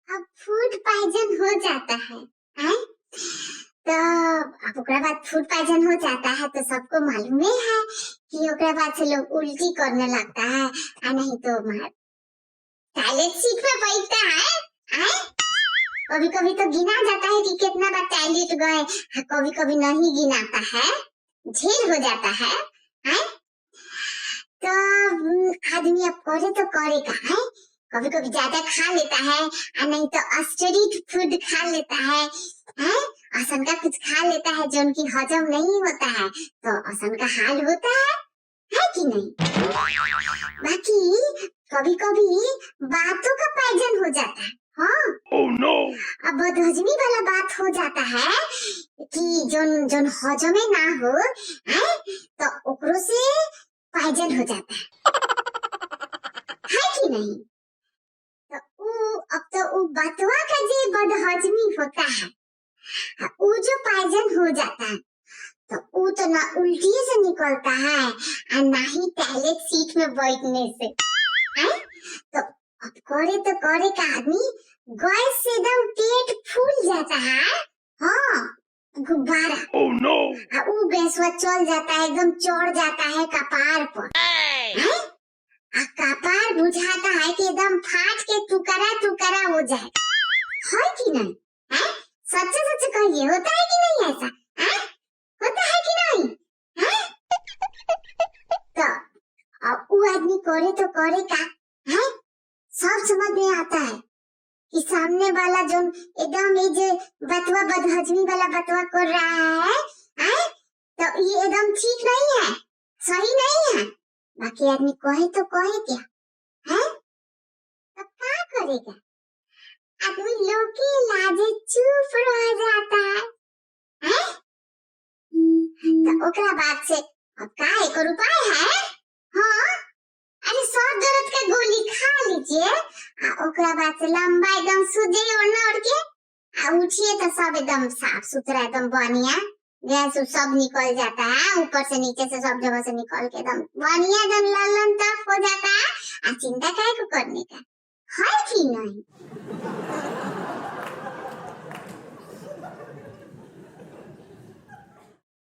अब food poison हो जाता है तो अब ओकरा बाद फूड पॉइजन हो जाता है तो सबको मालूम है कि ओकरा बाद से लोग उल्टी करने लगता है और नहीं तो टॉयलेट सीट पे बैठता है कभी कभी तो गिना जाता है कि कितना बार टॉयलेट गए, कभी कभी नहीं गिनाता है, झेल हो जाता है तो आदमी अब करे तो करेगा है, कभी कभी ज्यादा खा लेता है और नहीं तो स्ट्रीट फूड खा लेता है असन का कुछ खा लेता है जो उनकी हजम नहीं होता है तो असन का हाल होता है कि नहीं। बाकी कभी कभी बातों का पॉइजन हो जाता है। हाँ oh, no. अब बदहजमी वाला बात हो जाता है कि जोन हजमे ना हो तो ओकरो से पॉइजन हो जाता है कि नहीं। तो अब तो बतवा का जो बदहजमी होता है वो जो पॉइजन हो जाता है तो वो तो ना उल्टी से निकलता है और ना ही टॉयलेट सीट में बैठने से तो अब करे का आदमी गैस से एकदम पेट फूल जाता है। हाँ गुब्बारा oh, no. वो गैस चल जाता है एकदम चढ़ जाता है कपार पर कपार बुझाता है कि एकदम फाट के टुकड़ा हो जाए है कि नहीं। सच्चे कहिए होता है कि नहीं ऐसा होता है कि नहीं तो अब वो आदमी करे तो करे का सब समझ में आता है कि सामने वाला जो एकदम ये जो बतवा बदहजमी वाला बतवा कर रहा है तो ये एकदम ठीक नहीं है, सही नहीं है। बाकी आदमी कहे तो कहे क्या तो क्या करेगा आदमी लोग के लाजे चुप रह जाता है तो ओकरा बाद से अब का एक उपाय है। हाँ अरे सर दर्द का गोली खा लीजिए ओकरा बाद से लंबा एकदम सूजे ओढ़ के उठिए तो सब एकदम साफ सुथरा एकदम बढ़िया गैस सब निकल जाता है ऊपर से नीचे से सब जगह से निकल के एकदम बढ़िया एकदम ललन तक हो जाता है। चिंता काहे को करने का है कि नहीं।